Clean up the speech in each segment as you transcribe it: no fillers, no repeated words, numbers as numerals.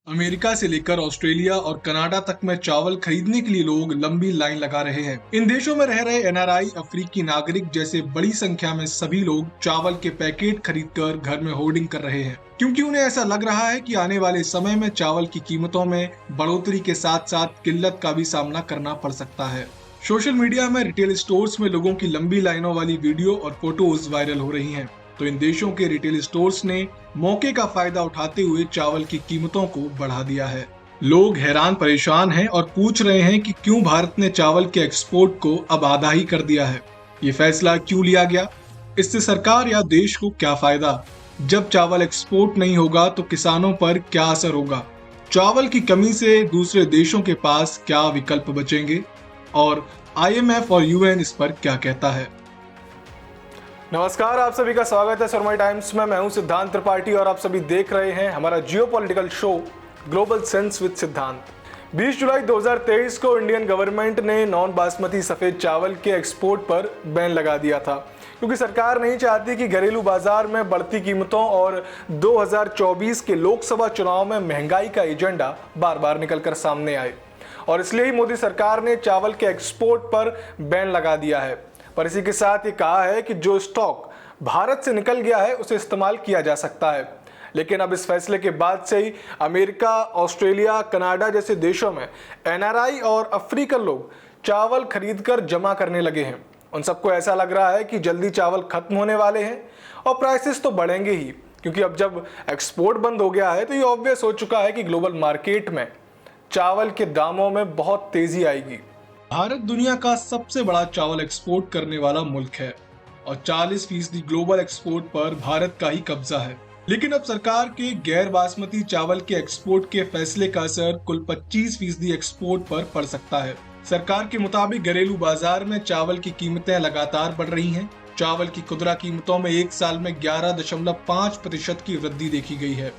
America से लेकर Australia और कनाडा तक में चावल खरीदने के लिए लोग लंबी लाइन लगा रहे हैं। इन देशों में रह रहे एनआरआई, अफ्रीकी नागरिक जैसे बड़ी संख्या में सभी लोग चावल के पैकेट खरीदकर घर में होर्डिंग कर रहे हैं, क्योंकि उन्हें ऐसा लग रहा है कि आने वाले समय में चावल की कीमतों में बढ़ोतरी के साथ साथ किल्लत का भी सामना करना पड़ सकता है। सोशल मीडिया में रिटेल स्टोर्स में लोगों की लंबी लाइनों वाली वीडियो और फोटोज वायरल हो रही हैं। तो इन देशों के रिटेल स्टोर्स ने मौके का फायदा उठाते हुए चावल की कीमतों को बढ़ा दिया है। लोग हैरान परेशान हैं और पूछ रहे हैं कि क्यों भारत ने चावल के एक्सपोर्ट को अब आधा ही कर दिया है। ये फैसला क्यों लिया गया? इससे सरकार या देश को क्या फायदा? जब चावल एक्सपोर्ट नहीं होगा तो किसानों पर क्या असर होगा? चावल की कमी से दूसरे देशों के पास क्या विकल्प बचेंगे? और IMF और UN इस पर क्या कहता है? नमस्कार, आप सभी का स्वागत है सरमाई टाइम्स में। मैं हूं सिद्धांत त्रिपाठी और आप सभी देख रहे हैं हमारा geopolitical show global sense with सिद्धांत। 20 जुलाई 2023 को इंडियन गवर्नमेंट ने नॉन बासमती सफेद चावल के एक्सपोर्ट पर बैन लगा दिया था, क्योंकि सरकार नहीं चाहती कि घरेलू बाजार में बढ़ती कीमतों और 2024 के लोकसभा चुनाव में महंगाई का एजेंडा बार बार निकलकर सामने आए, और इसलिए ही मोदी सरकार ने चावल के एक्सपोर्ट पर बैन लगा दिया है। पर इसी के साथ ये कहा है कि जो स्टॉक भारत से निकल गया है उसे इस्तेमाल किया जा सकता है। लेकिन अब इस फैसले के बाद से ही अमेरिका, ऑस्ट्रेलिया, कनाडा जैसे देशों में NRI और अफ्रीकन लोग चावल खरीदकर जमा करने लगे हैं। उन सबको ऐसा लग रहा है कि जल्दी चावल खत्म होने वाले हैं और प्राइसेस तो बढ़ेंगे ही, क्योंकि अब जब एक्सपोर्ट बंद हो गया है तो ये ऑब्वियस हो चुका है कि ग्लोबल मार्केट में चावल के दामों में बहुत तेजी आएगी। भारत दुनिया का सबसे बड़ा चावल एक्सपोर्ट करने वाला मुल्क है और 40% ग्लोबल एक्सपोर्ट पर भारत का ही कब्जा है। लेकिन अब सरकार के गैर बासमती चावल के एक्सपोर्ट के फैसले का असर कुल 25% एक्सपोर्ट पर पड़ सकता है। सरकार के मुताबिक घरेलू बाजार में चावल की कीमतें लगातार बढ़ रही हैं। चावल की खुदरा कीमतों में एक साल में 11.5% की वृद्धि देखी गई है।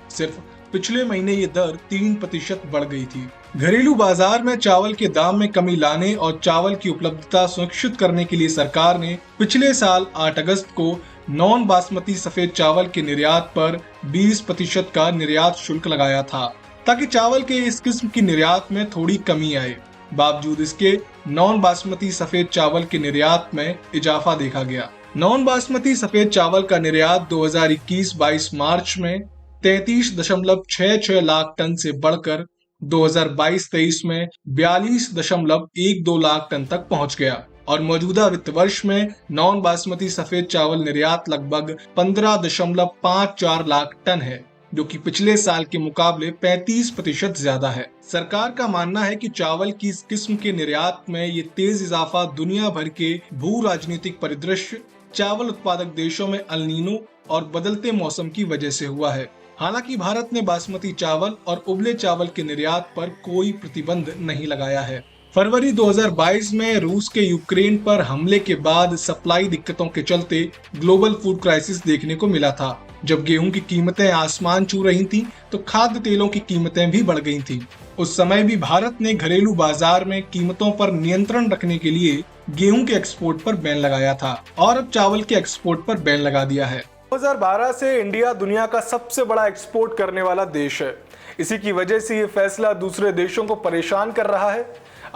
सिर्फ पिछले महीने ये दर 3% बढ़ गई थी। घरेलू बाजार में चावल के दाम में कमी लाने और चावल की उपलब्धता सुनिश्चित करने के लिए सरकार ने पिछले साल 8 अगस्त को नॉन बासमती सफेद चावल के निर्यात पर 20% का निर्यात शुल्क लगाया था, ताकि चावल के इस किस्म की निर्यात में थोड़ी कमी आए। बावजूद इसके नॉन बासमती सफेद चावल के निर्यात में इजाफा देखा गया। नॉन बासमती सफेद चावल का निर्यात 2021-22 मार्च में 33.66 लाख टन से बढ़कर 2022-23 में 42.12 लाख टन तक पहुंच गया, और मौजूदा वित्त वर्ष में नॉन बासमती सफेद चावल निर्यात लगभग 15.54 लाख टन है, जो कि पिछले साल के मुकाबले 35% ज्यादा है। सरकार का मानना है कि चावल की इस किस्म के निर्यात में ये तेज इजाफा दुनिया भर के भू राजनीतिक परिदृश्य, चावल उत्पादक देशों में अल नीनो और बदलते मौसम की वजह से हुआ है। हालांकि भारत ने बासमती चावल और उबले चावल के निर्यात पर कोई प्रतिबंध नहीं लगाया है। फरवरी 2022 में रूस के यूक्रेन पर हमले के बाद सप्लाई दिक्कतों के चलते ग्लोबल फूड क्राइसिस देखने को मिला था। जब गेहूं की कीमतें आसमान छू रही थीं, तो खाद्य तेलों की कीमतें भी बढ़ गई थीं। उस समय भी भारत ने घरेलू बाजार में कीमतों पर नियंत्रण रखने के लिए गेहूं के एक्सपोर्ट पर बैन लगाया था, और अब चावल के एक्सपोर्ट पर बैन लगा दिया है। 2012 से इंडिया दुनिया का सबसे बड़ा एक्सपोर्ट करने वाला देश है। इसी की वजह से ये फैसला दूसरे देशों को परेशान कर रहा है।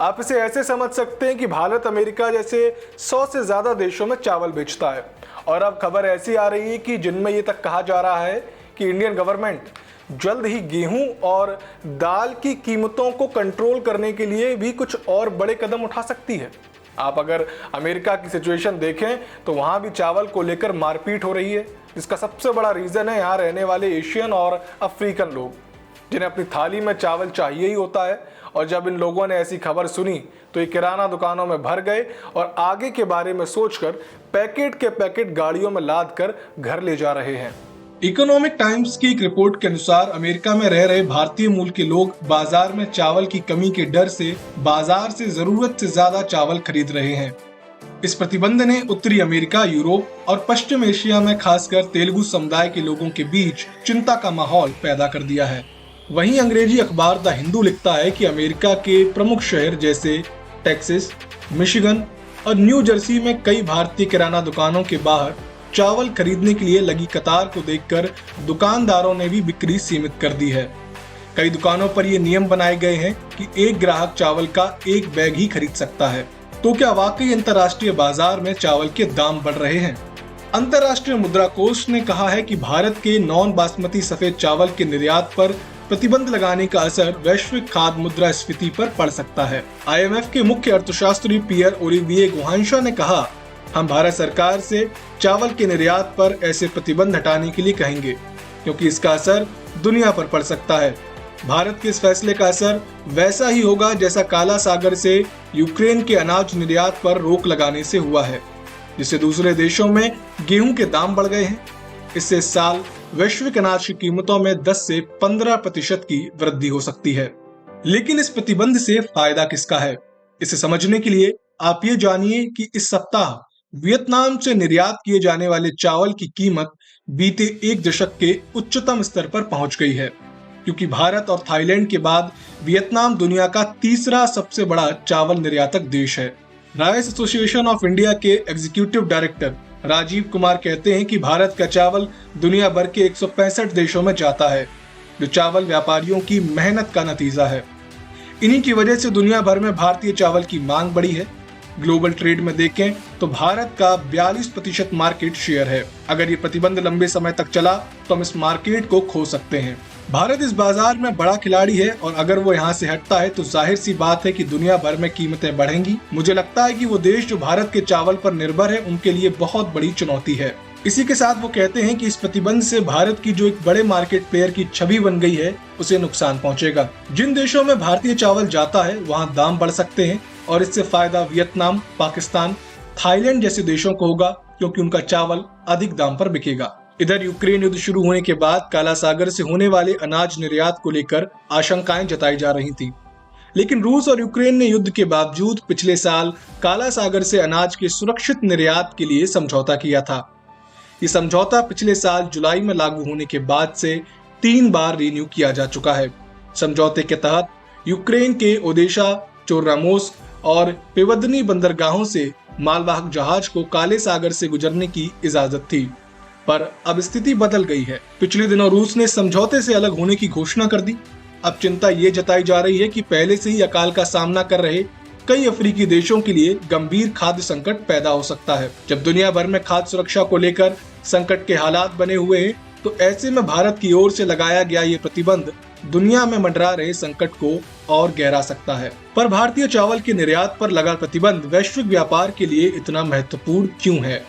आप इसे ऐसे समझ सकते हैं कि भारत अमेरिका जैसे 100 से ज्यादा देशों में चावल बेचता है, और अब खबर ऐसी आ रही है कि जिनमें ये तक कहा जा रहा है कि इंडियन गवर्नमेंट जल्द ही गेहूं और दाल की कीमतों को कंट्रोल करने के लिए भी कुछ और बड़े कदम उठा सकती है। आप अगर अमेरिका की सिचुएशन देखें तो वहां भी चावल को लेकर मारपीट हो रही है, जिसका सबसे बड़ा रीजन है यहाँ रहने वाले एशियन और अफ्रीकन लोग, जिन्हें अपनी थाली में चावल चाहिए ही होता है। और जब इन लोगों ने ऐसी खबर सुनी तो ये किराना दुकानों में भर गए और आगे के बारे में सोचकर पैकेट के पैकेट गाड़ियों में लाद कर घर ले जा रहे हैं। इकोनॉमिक टाइम्स की एक रिपोर्ट के अनुसार अमेरिका में रह रहे भारतीय मूल के लोग बाजार में चावल की कमी के डर से बाजार से जरूरत से ज्यादा चावल खरीद रहे हैं। इस प्रतिबंध ने उत्तरी अमेरिका, यूरोप और पश्चिम एशिया में खासकर तेलुगु समुदाय के लोगों के बीच चिंता का माहौल पैदा कर दिया है। वहीं अंग्रेजी अखबार द हिंदू लिखता है कि अमेरिका के प्रमुख शहर जैसे टेक्सास, मिशिगन और न्यू जर्सी में कई भारतीय किराना दुकानों के बाहर चावल खरीदने के लिए लगी कतार को देखकर दुकानदारों ने भी बिक्री सीमित कर दी है। कई दुकानों पर ये नियम बनाए गए हैं कि एक ग्राहक चावल का एक बैग ही खरीद सकता है। तो क्या वाकई अंतर्राष्ट्रीय बाजार में चावल के दाम बढ़ रहे हैं? अंतर्राष्ट्रीय मुद्रा कोष ने कहा है कि भारत के नॉन बासमती सफेद चावल के निर्यात पर प्रतिबंध लगाने का असर वैश्विक खाद्य मुद्रास्फीति पर पड़ सकता है। IMF के मुख्य अर्थशास्त्री पियर ओलिविये गुहांशा ने कहा, हम भारत सरकार से चावल के निर्यात पर ऐसे प्रतिबंध हटाने के लिए कहेंगे, क्योंकि इसका असर दुनिया पर पड़ सकता है। भारत के इस फैसले का असर वैसा ही होगा जैसा काला सागर से यूक्रेन के अनाज निर्यात पर रोक लगाने से हुआ है, जिससे दूसरे देशों में गेहूं के दाम बढ़ गए हैं। इससे इस साल वैश्विक अनाज की कीमतों में 10 से 15% की वृद्धि हो सकती है। लेकिन इस प्रतिबंध से फायदा किसका है? इसे समझने के लिए आप ये जानिए कि इस सप्ताह वियतनाम से निर्यात किए जाने वाले चावल की कीमत बीते एक दशक के उच्चतम स्तर पर पहुंच गई है, क्योंकि भारत और थाईलैंड के बाद वियतनाम दुनिया का तीसरा सबसे बड़ा चावल निर्यातक देश है। राइस एसोसिएशन ऑफ इंडिया के एग्जीक्यूटिव डायरेक्टर राजीव कुमार कहते हैं कि भारत का चावल दुनिया भर के 165 देशों में जाता है, जो चावल व्यापारियों की मेहनत का नतीजा है। इन्हीं की वजह से दुनिया भर में भारतीय चावल की मांग बढ़ी है। ग्लोबल ट्रेड में देखें तो भारत का 42% मार्केट शेयर है। अगर ये प्रतिबंध लंबे समय तक चला तो हम इस मार्केट को खो सकते हैं। भारत इस बाजार में बड़ा खिलाड़ी है और अगर वो यहाँ से हटता है तो जाहिर सी बात है कि दुनिया भर में कीमतें बढ़ेंगी। मुझे लगता है कि वो देश जो भारत के चावल पर निर्भर है उनके लिए बहुत बड़ी चुनौती है। इसी के साथ वो कहते हैं कि इस प्रतिबंध से भारत की जो एक बड़े मार्केट प्लेयर की छवि बन गई है उसे नुकसान पहुंचेगा। जिन देशों में भारतीय चावल जाता है वहाँ दाम बढ़ सकते हैं और इससे फायदा वियतनाम, पाकिस्तान, थाईलैंड जैसे देशों को होगा, क्योंकि उनका चावल अधिक दाम पर बिकेगा। इधर यूक्रेन युद्ध शुरू होने के बाद काला सागर से होने वाले अनाज निर्यात को लेकर आशंकाएं जताई जा रही थी, लेकिन रूस और यूक्रेन ने युद्ध के बावजूद पिछले साल काला सागर से अनाज के सुरक्षित निर्यात के लिए समझौता किया था। ये समझौता पिछले साल जुलाई में लागू होने के बाद से 3 बार रिन्यू किया जा चुका है। समझौते के तहत यूक्रेन के ओदेशा, चोर्नोमोर्स्क और पेवदनी बंदरगाहों से मालवाहक जहाज को काले सागर से गुजरने की इजाजत थी, पर अब स्थिति बदल गई है। पिछले दिनों रूस ने समझौते से अलग होने की घोषणा कर दी। अब चिंता ये जताई जा रही है कि पहले से ही अकाल का सामना कर रहे कई अफ्रीकी देशों के लिए गंभीर खाद्य संकट पैदा हो सकता है। जब दुनिया भर में खाद्य सुरक्षा को लेकर संकट के हालात बने हुए हैं, तो ऐसे में भारत की ओर से लगाया गया ये प्रतिबंध दुनिया में मंडरा रहे संकट को और गहरा सकता है। पर भारतीय चावल के निर्यात पर लगा प्रतिबंध वैश्विक व्यापार के लिए इतना महत्वपूर्ण क्यों है?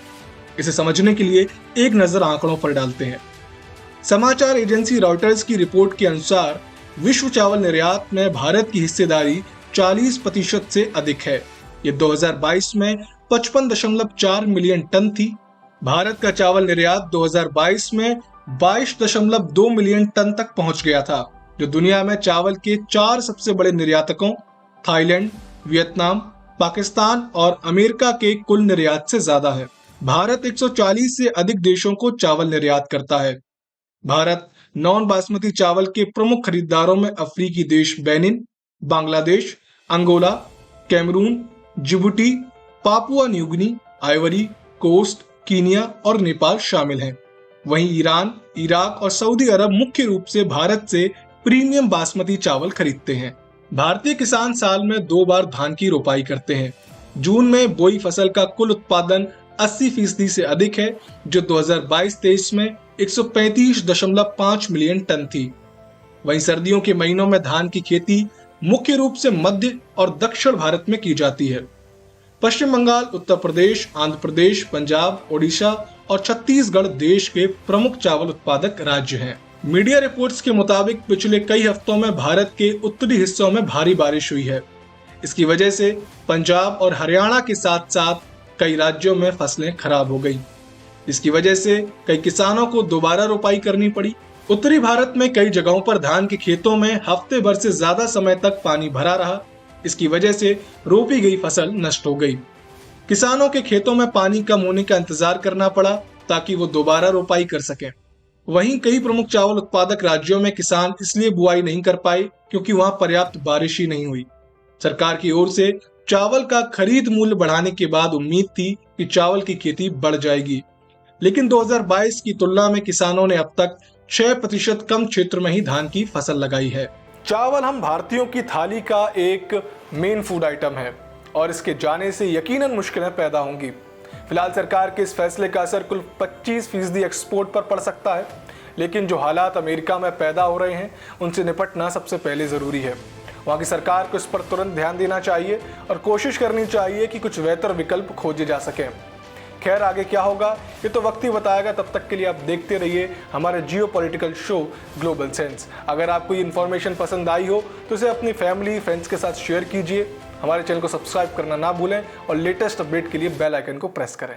इसे समझने के लिए एक नजर आंकड़ों पर डालते हैं। समाचार एजेंसी रॉयटर्स की रिपोर्ट के अनुसार विश्व चावल निर्यात में भारत की हिस्सेदारी 40% से अधिक है। ये 2022 में 55.4 मिलियन टन थी। भारत का चावल निर्यात 2022 में 22.2 मिलियन टन तक पहुंच गया था, जो दुनिया में चावल के 4 सबसे बड़े निर्यातकों थाईलैंड, वियतनाम, पाकिस्तान और अमेरिका के कुल निर्यात से ज्यादा है। भारत 140 से अधिक देशों को चावल निर्यात करता है। भारत नॉन बासमती चावल के प्रमुख खरीदारों में अफ्रीकी देश Benin, Bangladesh, Angola, Cameroon, Djibouti, Papua New Guinea, Ivory Coast, Kenya और नेपाल शामिल हैं। वहीं ईरान, इराक और सऊदी अरब मुख्य रूप से भारत से प्रीमियम बासमती चावल खरीदते हैं। भारतीय किसान साल में 2 बार धान की रोपाई करते हैं। जून में बोई फसल का कुल उत्पादन 80% से अधिक है, जो 2022-23 में 135.5 मिलियन टन थी। वहीं सर्दियों के महीनों में धान की खेती मुख्य रूप से मध्य और दक्षिण भारत में की जाती है। पश्चिम बंगाल, उत्तर प्रदेश, आंध्र प्रदेश, पंजाब, ओडिशा और छत्तीसगढ़ देश के प्रमुख चावल उत्पादक राज्य हैं। मीडिया रिपोर्ट्स के मुताबिक पिछले कई हफ्तों में भारत के उत्तरी हिस्सों में भारी बारिश हुई है। इसकी वजह से पंजाब और हरियाणा के साथ साथ कई राज्यों में फसलें खराब हो गई, इसकी वजह से कई किसानों को दोबारा रोपाई करनी पड़ी। उत्तरी भारत में कई जगहों पर धान के खेतों में हफ्ते भर से ज्यादा समय तक पानी भरा रहा। इसकी वजह से रोपी गई फसल नष्ट हो गई। किसानों के खेतों में पानी कम होने का इंतजार करना पड़ा ताकि वो दोबारा रोपाई कर सकें। वहीं कई प्रमुख चावल उत्पादक राज्यों में किसान इसलिए बुआई नहीं कर पाए क्योंकि वहां पर्याप्त बारिश ही नहीं हुई। सरकार की ओर से चावल का खरीद मूल्य बढ़ाने के बाद उम्मीद थी कि चावल की खेती बढ़ जाएगी, लेकिन 2022 की तुलना में किसानों ने अब तक 6% कम क्षेत्र में ही धान की फसल लगाई है। चावल हम भारतीयों की थाली का एक मेन फूड आइटम है और इसके जाने से यकीनन मुश्किलें पैदा होंगी। फिलहाल सरकार के इस फैसले का असर कुल 25% एक्सपोर्ट पर पड़ सकता है, लेकिन जो हालात अमेरिका में पैदा हो रहे हैं उनसे निपटना सबसे पहले ज़रूरी है। वहाँ की सरकार को इस पर तुरंत ध्यान देना चाहिए और कोशिश करनी चाहिए कि कुछ बेहतर विकल्प खोजे जा सकें। खैर, आगे क्या होगा ये तो वक्त ही बताएगा। तब तक के लिए आप देखते रहिए हमारे जियो पॉलिटिकल शो ग्लोबल सेंस। अगर आपको ये इन्फॉर्मेशन पसंद आई हो तो इसे अपनी फैमिली फ्रेंड्स के साथ शेयर कीजिए। हमारे चैनल को सब्सक्राइब करना ना भूलें और लेटेस्ट अपडेट के लिए बेल आइकन को प्रेस करें।